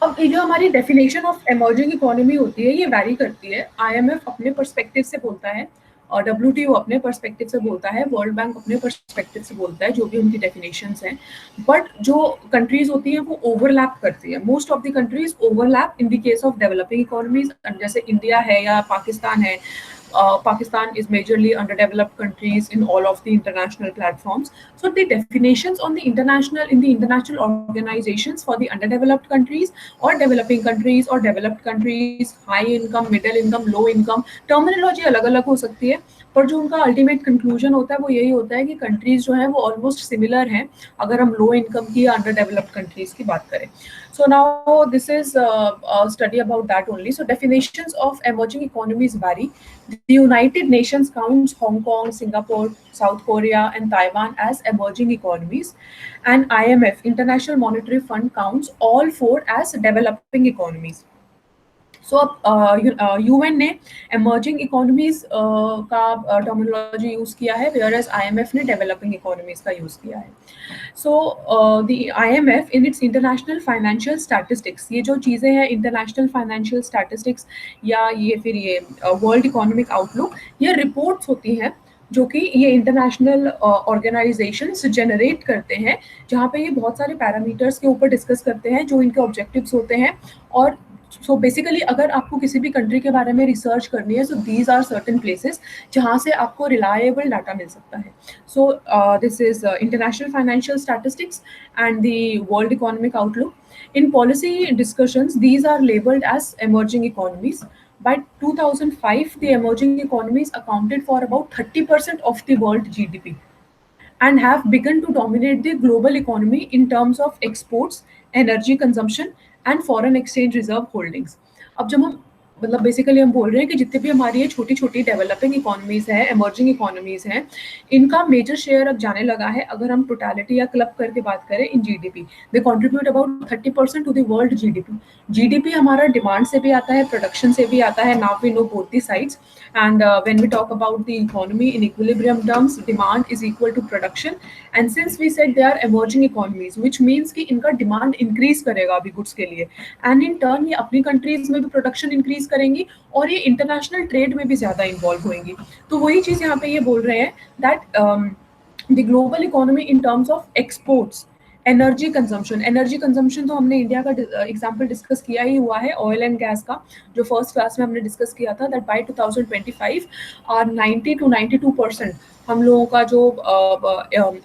अब ये जो हमारी डेफिनेशन ऑफ इमर्जिंग इकोनॉमी होती है ये वैरी करती है। आईएमएफ अपने पर्सपेक्टिव से बोलता है और डब्ल्यूटीओ अपने पर्सपेक्टिव से बोलता है, वर्ल्ड बैंक अपने पर्सपेक्टिव से बोलता है, जो भी उनकी डेफिनेशंस हैं। बट जो कंट्रीज होती हैं वो ओवरलैप करती है। Most of the countries overlap in the case of developing economies, जैसे इंडिया है या पाकिस्तान है। Pakistan is majorly underdeveloped countries in all of the international platforms. So the definitions on the international in the international organizations for the underdeveloped countries or developing countries or developed countries, high income, middle income, low income, terminology अलग अलग हो सकती है, पर जो उनका ultimate conclusion होता है वो यही होता है कि कंट्रीज जो है वो ऑलमोस्ट सिमिलर हैं अगर हम लो इनकम की या अंडर डेवलप्ड कंट्रीज की बात करें. So now this is a study about that only. So definitions of emerging economies vary. The United Nations counts Hong Kong, Singapore, South Korea, and Taiwan as emerging economies, and IMF, International Monetary Fund, counts all four as developing economies. सो अब UN ने emerging economies का terminology use किया है, where as IMF ने developing economies का use किया है. So the IMF in its international financial statistics, ये जो चीज़ें हैं इंटरनेशनल फाइनेंशियल स्टैटिस्टिक्स या ये फिर ये वर्ल्ड इकोनॉमिक आउटलुक, ये रिपोर्ट्स होती हैं जो कि ये इंटरनेशनल ऑर्गेनाइजेशंस जनरेट करते हैं, जहाँ पे ये बहुत सारे पैरामीटर्स के ऊपर डिस्कस करते हैं जो इनके ऑब्जेक्टिव्स होते हैं. और सो बेसिकली अगर आपको किसी भी कंट्री के बारे में रिसर्च करनी है, so these are certain places जहाँ से आपको रिलायबल डाटा मिल सकता है. So this is international financial statistics and the world economic outlook. In policy discussions, these are labeled as emerging economies. By 2005, the emerging economies accounted for about 30% of the world GDP and have begun to dominate the global economy in terms of exports, energy consumption and foreign exchange reserve holdings. अब जब हम मतलब basically हम बोल रहे हैं कि जितनी भी हमारी ये छोटी छोटी डेवलपिंग इकोनॉमीज है, एमर्जिंग इकोनॉमीज हैं, इनका मेजर शेयर अब जाने लगा है. अगर हम टोटलिटी या क्लब करके बात करें in GDP, they contribute about 30% to the world GDP. GDP हमारा डिमांड से भी आता है, प्रोडक्शन से भी आता है. Now we know both the sides. And when we talk about the economy in equilibrium terms, demand is equal to production. And since we said they are emerging economies, which means कि इनका demand increase करेगा अभी goods के लिए, and in turn ये अपनी countries में भी production increase करेंगी और ये international trade में भी ज़्यादा involve होंगी. तो वही चीज़ यहाँ पे ये बोल रहे हैं that the global economy in terms of exports, energy consumption तो हमने इंडिया का एग्जांपल डिस्कस किया ही हुआ है, ऑयल एंड गैस का, जो फर्स्ट क्लास में हमने डिस्कस किया था, दैट बाय 2025 और 90 to 92% हम लोगों का जो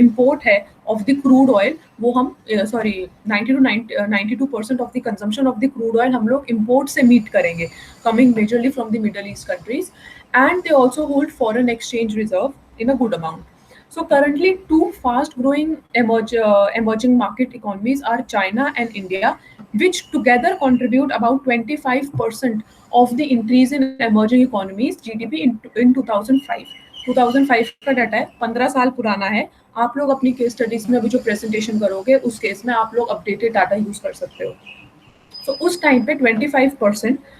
इम्पोर्ट है ऑफ द क्रूड ऑयल, वो हम 90 to 92% of the consumption of the crude oil हम लोग इम्पोर्ट से मीट करेंगे, coming majorly from the middle east countries. And they also hold foreign exchange reserve in a good amount. So currently, two fast-growing emerging market economies are China and India, which together contribute about 25% of the increase in emerging economies GDP in 2005. 2005 का data है, 15 साल पुराना है. आप लोग अपनी case studies में अभी जो प्रेजेंटेशन करोगे उस केस में आप लोग अपडेटेड डाटा यूज कर सकते हो. So उस टाइम पे 25%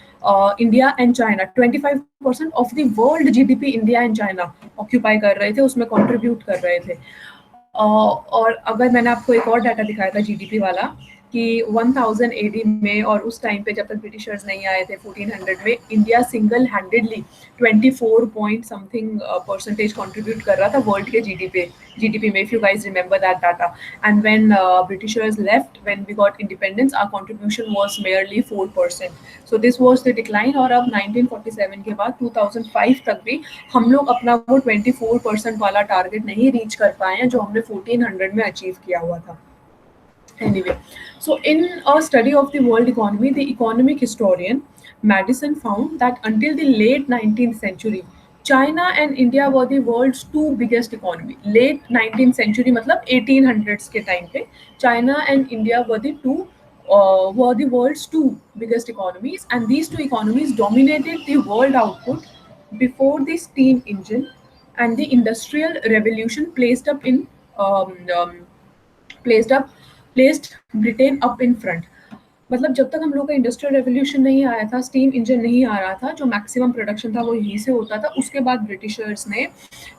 India and China, 25% of the world GDP India and China occupy कर रहे थे, उसमें कंट्रीब्यूट कर रहे थे. और अगर मैंने आपको एक और डाटा दिखाया था जीडीपी वाला कि 1000 एडी में और उस टाइम पे जब तक ब्रिटिशर्स नहीं आए थे 1400 में, India single handedly 24 point something percentage contribute कर रहा था वर्ल्ड के जीडीपी में, if you guys remember that data. And when Britishers left, when we got independence, our contribution was merely 4%. So this was the decline. और अब 1947 के बाद 2005 तक भी हम लोग अपना वो 24% वाला टारगेट नहीं रीच कर पाए हैं जो हमने 1400 में अचीव किया हुआ था. Anyway, so in a study of the world economy, the economic historian Madison found that until the late 19th century, China and India were the world's two biggest economy. Late 19th century मतलब 1800s के time पे China and India were the world's two biggest economies, and these two economies dominated the world output before the steam engine and the industrial revolution placed Britain up in front. मतलब जब तक हम लोग का industrial revolution नहीं आया था, steam engine नहीं आ रहा था, जो मैक्सिमम प्रोडक्शन था वो यहीं से होता था। उसके बाद ब्रिटिशर्स ने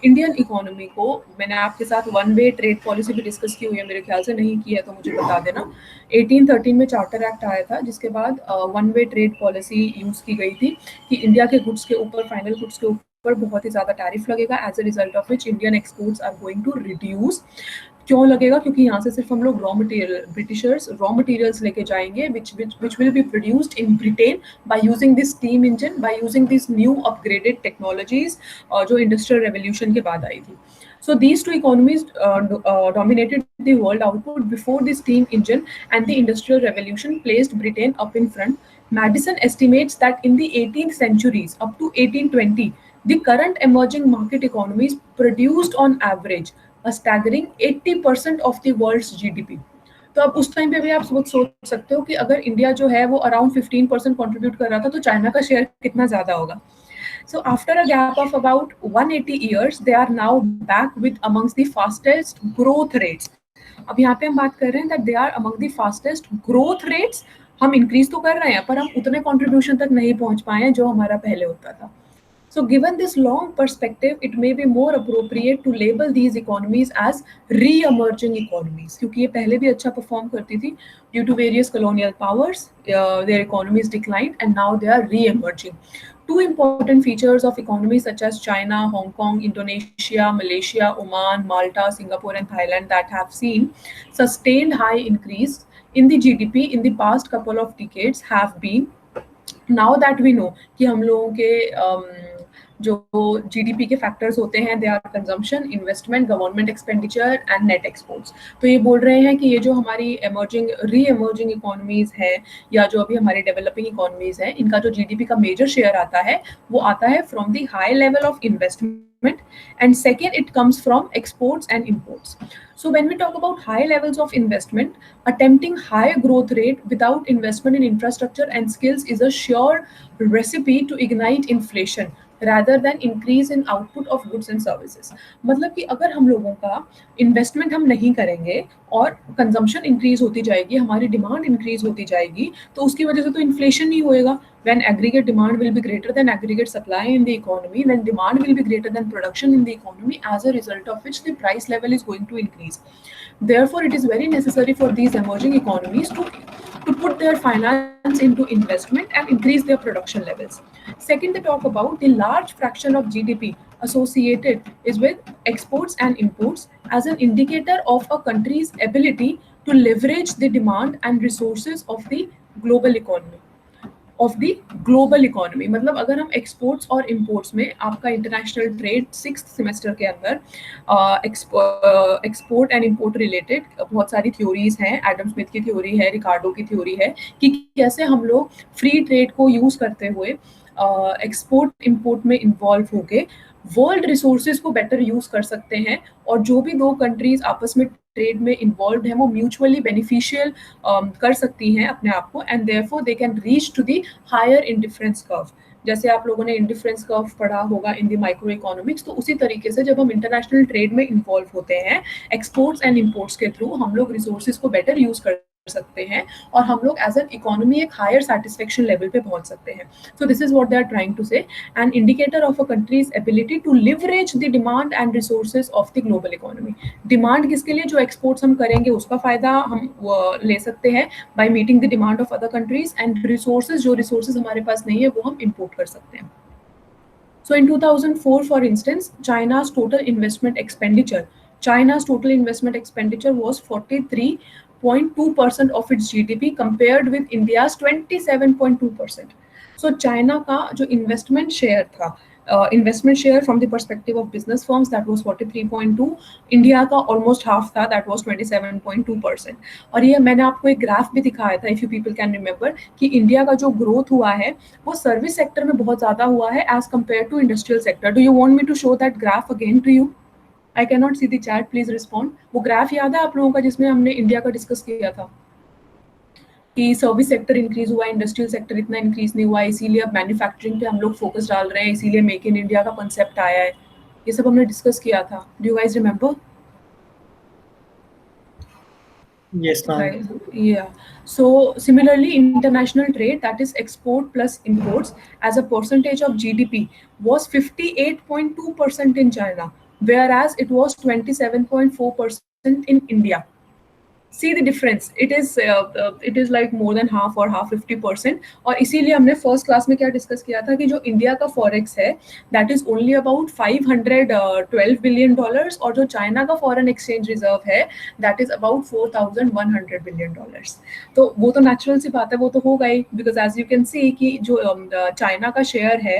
इंडियन इकोनॉमी को, मैंने आपके साथ वन वे ट्रेड पॉलिसी भी डिस्कस की हुई है, मेरे ख्याल से नहीं की है तो मुझे बता देना। 1813 में चार्टर एक्ट आया था, जिसके बाद one way trade policy use की गई थी कि इंडिया के गुड्स के ऊपर, फाइनल गुड्स के ऊपर बहुत ही ज़्यादा टैरिफ लगेगा, as a result of which Indian exports are going to reduce. क्यों लगेगा? क्योंकि यहाँ से सिर्फ हम लोग raw material, Britishers raw materials लेके जाएंगे which will be produced in Britain by using this steam engine, by using this new upgraded technologies जो इंडस्ट्रियल रेवोल्यूशन के बाद आई थी. So these two economies dominated the world output before the steam engine, and the industrial revolution placed Britain up in front. Madison estimates that in the 18th centuries up to 1820, the current emerging market economies produced on average a staggering 80% of the world's GDP. तो अब उस time पे भी आप सोच सकते हो कि अगर इंडिया जो है वो अराउंड 15% कंट्रीब्यूट कर रहा था, तो चाइना का शेयर कितना ज्यादा होगा. So after a gap of about 180 years, they are now back with amongst the fastest growth rates. अब यहाँ पे हम बात कर रहे हैं that they are among the fastest growth rates. हम इंक्रीज तो कर रहे हैं, पर हम उतने कंट्रीब्यूशन तक नहीं पहुंच पाए हैं जो हमारा पहले होता था. So given this long perspective, it may be more appropriate to label these economies as re-emerging economies, क्योंकि ये पहले भी अच्छा perform करती थी. Due to various colonial powers, their economies declined and now they are re-emerging. Two important features of economies such as China, Hong Kong, Indonesia, Malaysia, Oman, Malta, Singapore and Thailand that have seen sustained high increase in the GDP in the past couple of decades have been, now that we know कि हम लोगों के जो GDP के factors होते हैं, they are consumption, investment, government expenditure and net exports. तो ये बोल रहे हैं कि ये जो हमारी एमर्जिंग, री एमर्जिंग इकोनॉमीज है, या जो अभी हमारी डेवलपिंग इकोनॉमीज है, इनका जो जीडीपी का मेजर शेयर आता है वो आता है from the high level of investment, and second it comes from exports and imports. So when we talk about high levels of investment, attempting high growth rate without investment in infrastructure and skills is a sure recipe to ignite inflation rather than increase in output of goods and services. मतलब कि अगर हम लोगों का investment हम नहीं करेंगे और कंजम्पशन इंक्रीज होती जाएगी, हमारी डिमांड इंक्रीज होती जाएगी, तो उसकी वजह से तो इन्फ्लेशन नहीं होएगा. When aggregate demand will be greater than aggregate supply in the economy, then demand will be greater than production in the economy, as a result of which the price level is going to increase. Therefore, it is very necessary for these emerging economies to put their finance into investment and increase their production levels. Second, they talk about the large fraction of GDP associated is with exports and imports as an indicator of a country's ability to leverage the demand and resources of the global economy. Of the global economy, मतलब अगर हम exports और imports में, आपका international trade 6th semester के अंदर export and import related बहुत सारी थ्योरीज हैं. एडम स्मिथ की थ्योरी है, रिकार्डो की थ्योरी है कि कैसे हम लोग फ्री ट्रेड को यूज करते हुए एक्सपोर्ट इम्पोर्ट में इन्वॉल्व होके वर्ल्ड रिसोर्सेज को बेटर यूज कर सकते हैं, और जो भी दो कंट्रीज आपस में ट्रेड में इन्वॉल्व है वो म्यूचुअली बेनिफिशियल कर सकती हैं अपने आप को, and therefore they can reach to the higher indifference curve. जैसे आप लोगों ने इंडिफरेंस कर्व पढ़ा होगा इन द माइक्रो इकोनॉमिक्स, तो उसी तरीके से जब हम इंटरनेशनल ट्रेड में इन्वॉल्व होते हैं एक्सपोर्ट्स एंड इम्पोर्ट्स के थ्रू, हम लोग रिसोर्सेज को बेटर यूज कर सकते हैं और हम लोग एज एन इकोनॉमी एक हायर सेटिस्फेक्शन लेवल पे पहुंच सकते हैं. So this is what they are trying to say, an indicator of a country's ability to leverage the demand and resources of the global economy. Demand किसके लिए? जो exports हम करेंगे उसका फायदा हम ले सकते हैं by meeting the demand of other countries, and resources, जो रिसोर्सेज हमारे पास नहीं है वो हम इम्पोर्ट कर सकते हैं. So in 2004, for instance, China's total investment expenditure was 43.2% of its GDP compared with India's 27.2%. So China का जो investment share था, investment share from the perspective of business firms, that was 43.2. India का almost half था, that was 27.2%. और ये मैंने आपको एक ग्राफ भी दिखाया था, if you people can remember, कि इंडिया का जो ग्रोथ हुआ है वो सर्विस सेक्टर में बहुत ज्यादा हुआ है as compared to industrial sector. Do you want me to show that graph again to you? I cannot see the chat, please respond. वो ग्राफ याद है आप लोगों का जिसमें हमने इंडिया का डिस्कस किया था कि सर्विस सेक्टर इंक्रीज हुआ, इंडस्ट्रियल सेक्टर इतना इंक्रीज नहीं हुआ, इसीलिए अब मैन्युफैक्चरिंग पे हम लोग फोकस डाल रहे हैं, इसीलिए मेक इन इंडिया का कॉन्सेप्ट आया है. ये सब हमने डिस्कस किया था. Do you guys remember? Yes, ma'am. Right. Yeah. So similarly, international trade, that is export plus imports, as a percentage of GDP, was 58.2% in China, whereas it was 27.4% in India. See the difference. It is like more than half or half 50%. और इसीलिए हमने first class में क्या discuss किया था कि जो India का फॉरेक्स है that is only about 512 billion dollars, और जो चाइना का फॉरेन एक्सचेंज रिजर्व है that is about 4100 billion dollars. तो वो तो नेचुरल सी बात है, वो तो होगा ही, because as you can see कि जो चाइना का शेयर है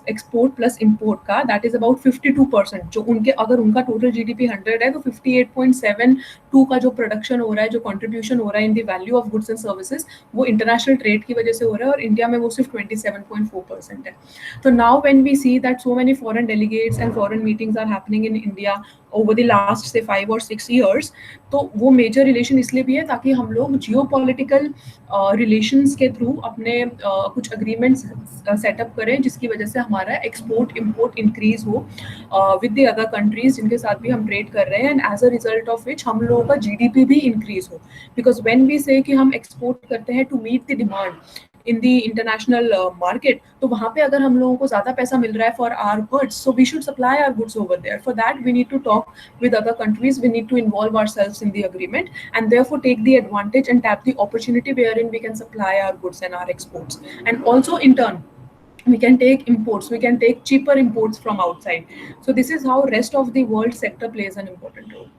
एक्सपोर्ट प्लस इम्पोर्ट का दैट इज अबाउट 52%. जो उनके अगर उनका टोटल जीडीपी 100 है तो 58.72 का जो प्रोडक्शन हो रहा है, जो कंट्रीब्यूशन हो रहा है in the value of goods and services, वो इंटरनेशनल ट्रेड की वजह से हो रहा है, और इंडिया में वो सिर्फ 27.4% है. तो now when we see that so many foreign delegates and foreign meetings are happening in India over the last से 5 or 6 years, तो वो मेजर रिलेशन इसलिए भी है ताकि हम लोग जियो पॉलिटिकल रिलेशंस के थ्रू अपने कुछ अग्रीमेंट्स सेटअप करें, जिसकी वजह से हमारा एक्सपोर्ट इम्पोर्ट इंक्रीज हो विद द अदर कंट्रीज जिनके साथ भी हम ट्रेड कर रहे हैं, and as a result of which हम लोगों का जीडीपी भी इंक्रीज हो. बिकॉज व्हेन वी से कि हम एक्सपोर्ट करते हैं to meet the demand in the international market, तो वहाँ पे अगर हम लोगों को ज़्यादा पैसा मिल रहा है for our goods, so we should supply our goods over there. For that we need to talk with other countries, we need to involve ourselves in the agreement, and therefore take the advantage and tap the opportunity wherein we can supply our goods and our exports. And also in turn, we can take imports, we can take cheaper imports from outside. So this is how rest of the world sector plays an important role.